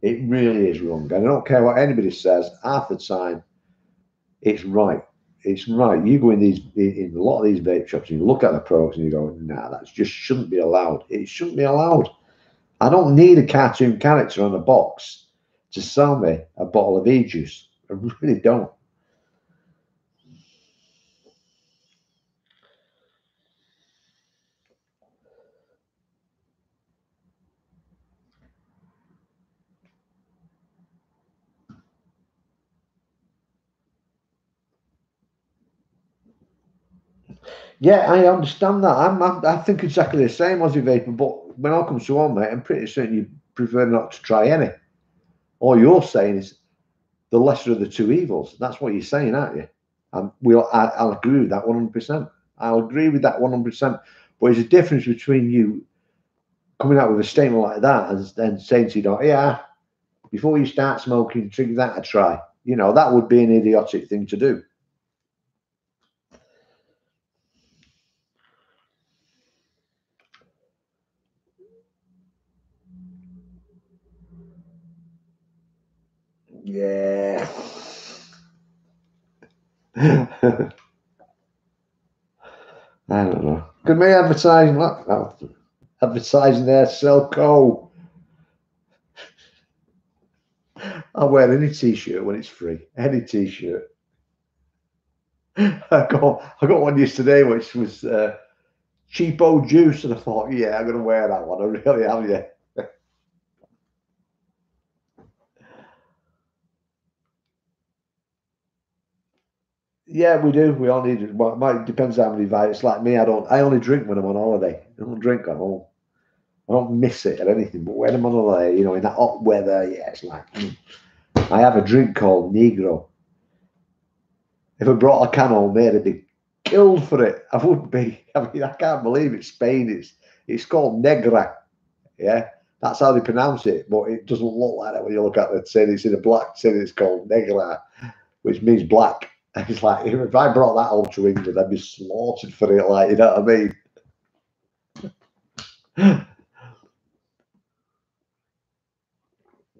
It really is wrong. And I don't care what anybody says, half the time, it's right. It's right. You go in a lot of these vape shops and you look at the products and you go, nah, that just shouldn't be allowed. It shouldn't be allowed. I don't need a cartoon character on a box to sell me a bottle of e-juice. I really don't. Yeah, I understand that. I think exactly the same as you vaping, but when it comes to one, mate, I'm pretty certain you prefer not to try any. All you're saying is the lesser of the two evils. That's what you're saying, aren't you? And I'll agree with that 100%. I'll agree with that 100%. But there's a difference between you coming out with a statement like that and then saying to you, yeah, before you start smoking, give that a try. You know, that would be an idiotic thing to do. Yeah. I don't know. Could be advertising. Look, advertising there, Selco. I'll wear any t-shirt when it's free. Any t-shirt. I got one yesterday which was cheapo juice, and I thought, yeah, I'm gonna wear that one. I really am, yeah. Yeah, we do. We all need. Well, it depends how many vapes. It's like me. I only drink when I'm on holiday. I don't drink at home. I don't miss it or anything. But when I'm on holiday, in that hot weather, yeah, it's like I have a drink called Negro. If I brought a can home, mate, I'd be killed for it. I would be. I mean, I can't believe it's Spain. It's called Negra. Yeah, that's how they pronounce it, but it doesn't look like that when you look at it. Saying it's in a black tin, it's called Negra, which means black. And it's like if I brought that home to England, I'd be slaughtered for it. Like, you know what I mean?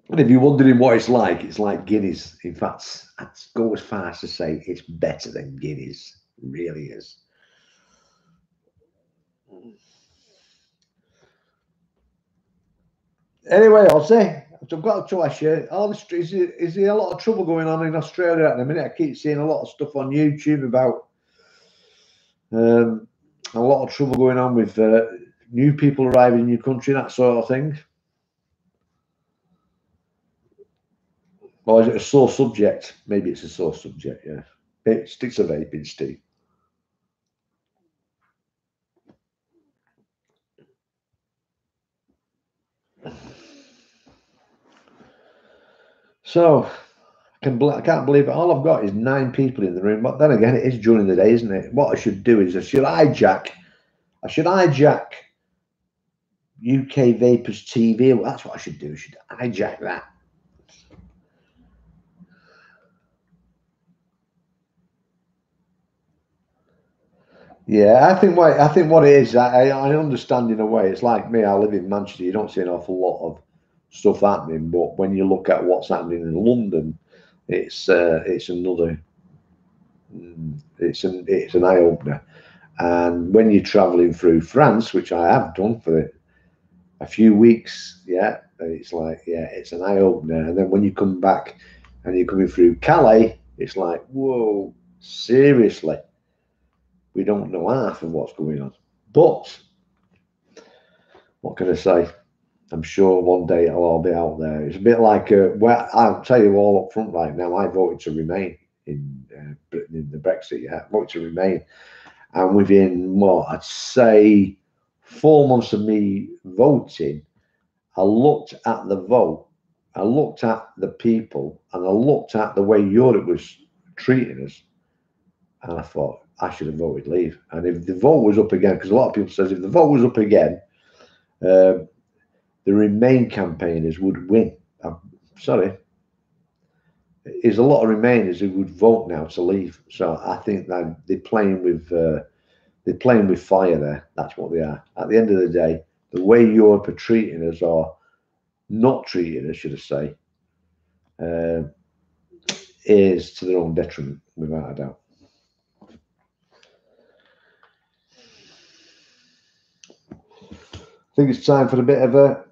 And if you're wondering what it's like Guinness. In fact, I'd go as far as to say it's better than Guinness. It really is. Anyway, I'll say I've got to ask you, is there a lot of trouble going on in Australia at the minute? I keep seeing a lot of stuff on YouTube about a lot of trouble going on with new people arriving in your country, that sort of thing. Or is it a sore subject? Maybe it's a sore subject, yeah. It sticks a vaping, Steve. So I can't believe it. All I've got is 9 people in the room. But then again, it is during the day, isn't it? What I should do is I should hijack UK Vapors TV. Well, that's what I should do. I should hijack that. Yeah, I think what it is, I understand in a way. It's like me. I live in Manchester. You don't see an awful lot of stuff happening, but when you look at what's happening in London, it's another. It's an eye opener. And when you're traveling through France, which I have done for a few weeks, yeah, it's like, yeah, it's an eye opener. And then when you come back and you're coming through Calais, it's like, whoa, seriously, we don't know half of what's going on. But what can I say? I'm sure one day it'll all be out there. It's a bit like, well, I'll tell you all up front right now, I voted to remain in Britain in the Brexit. Yeah, I voted to remain. And within what I'd say 4 months of me voting, I looked at the vote, I looked at the people, and I looked at the way Europe was treating us, and I thought I should have voted leave. And if the vote was up again, because a lot of people says if the vote was up again, the Remain campaigners would win. I'm sorry, there's a lot of Remainers who would vote now to leave. So I think that they're playing with fire there. That's what they are. At the end of the day, the way Europe are treating us, or not treating us, should I say, uh, is to their own detriment, without a doubt. I think it's time for a bit of a.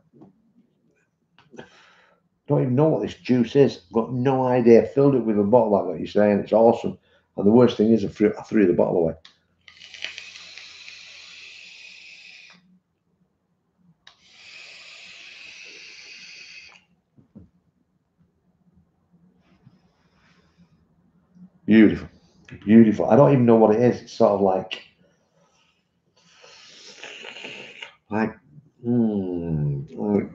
Don't even know what this juice is. Got no idea. Filled it with a bottle, like what you're saying. It's awesome. And the worst thing is, I threw the bottle away. Beautiful, beautiful. I don't even know what it is. It's sort of like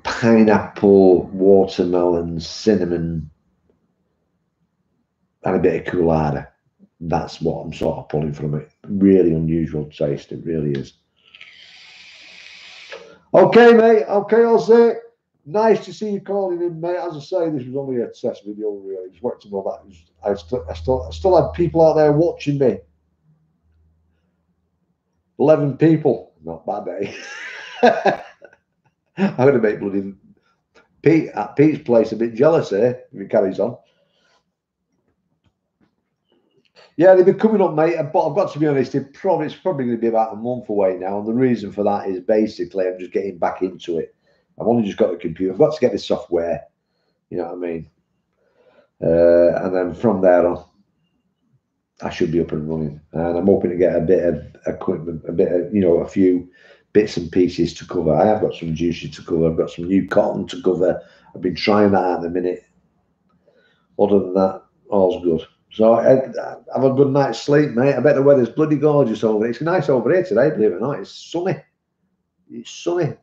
pineapple, watermelon, cinnamon, and a bit of colada. That's what I'm sort of pulling from it. Really unusual taste. It really is. Okay, mate. Okay, I'll say. Nice to see you calling in, mate. As I say, this was only a test video. Really, just wanted to know that I still had people out there watching me. 11 people. Not bad, eh? I'm going to make bloody Pete at Pete's place a bit jealous here if he carries on. Yeah, they've been coming up, mate. But I've got to be honest, it's probably going to be about a month away now. And the reason for that is basically I'm just getting back into it. I've only just got the computer. I've got to get the software. You know what I mean? And then from there on, I should be up and running. And I'm hoping to get a bit of equipment, a bit of, a few bits and pieces to cover. I have got some juices to cover. I've got some new cotton to cover. I've been trying that at the minute. Other than that, all's good. So have a good night's sleep, mate. I bet the weather's bloody gorgeous over here. It's nice over here today, believe it or not. It's sunny. It's sunny.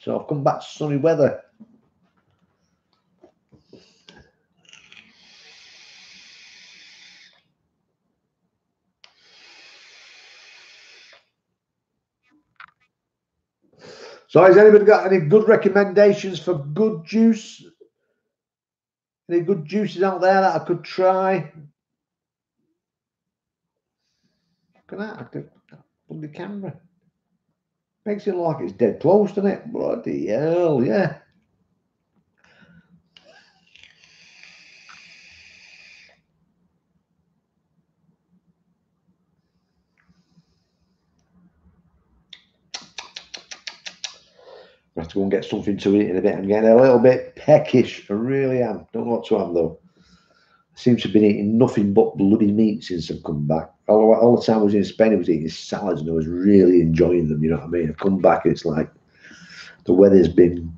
So I've come back to sunny weather. So has anybody got any good recommendations for good juice? Any good juices out there that I could try? Look at that. I could put the camera. Makes it look like it's dead close, doesn't it? Bloody hell, yeah. I have to go and get something to eat in a bit. I'm getting a little bit peckish. I really am. Don't know what to have though. I seem to have been eating nothing but bloody meat since I've come back. All the time I was in Spain, I was eating salads and I was really enjoying them. You know what I mean? I've come back and it's like the weather's been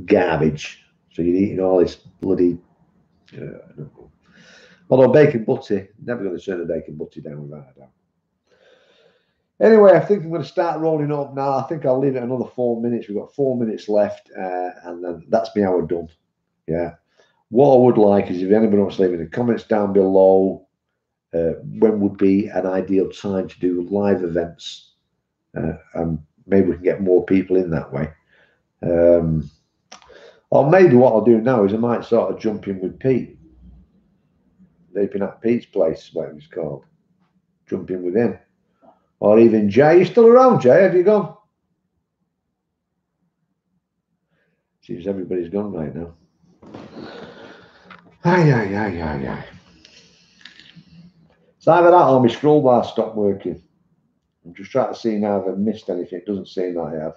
garbage. So you're eating all this bloody. I don't know. Although bacon butty, never going to turn the bacon butty down without a doubt. Anyway, I think I'm going to start rolling up now. I think I'll leave it another 4 minutes. We've got 4 minutes left, and then that's me hour done. Yeah. What I would like is if anybody wants to leave in the comments down below, when would be an ideal time to do live events, and maybe we can get more people in that way. Or maybe what I'll do now is I might sort of jump in with Pete, vaping at Pete's place, what it was called. Jump in with him. Or even Jay. You still around, Jay? Have you gone? Seems everybody's gone right now. Aye. It's either that or my scroll bar stopped working. I'm just trying to see now if I've missed anything. It doesn't seem that I have.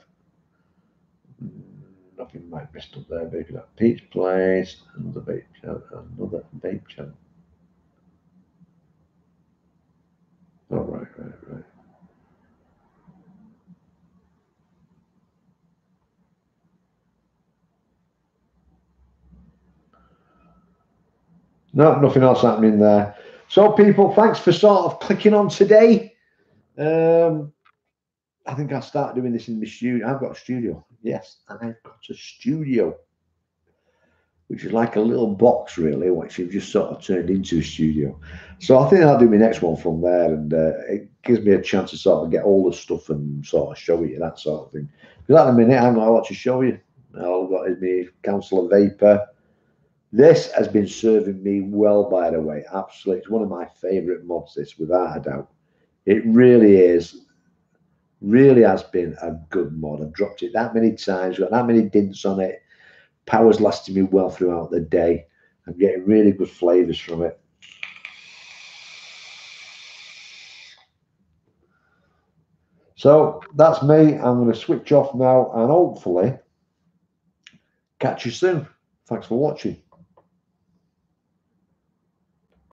Nothing might missed up there. Maybe that Pete's place, another vape channel, another vape channel. Oh, right. No, nothing else happening there. So, people, thanks for sort of clicking on today. I think I'll start doing this in my studio. I've got a studio. Yes, I've got a studio, which is like a little box, really, which you've just sort of turned into a studio. So I think I'll do my next one from there, and it gives me a chance to sort of get all the stuff and sort of show you that sort of thing. Because at the minute, I haven't got a lot to show you. All I've got is my Council of Vapor. This has been serving me well, by the way. Absolutely. It's one of my favourite mods, this, without a doubt. It really is. Really has been a good mod. I've dropped it that many times, got that many dints on it. Power's lasting me well throughout the day. I'm getting really good flavours from it. So that's me. I'm going to switch off now and hopefully catch you soon. Thanks for watching.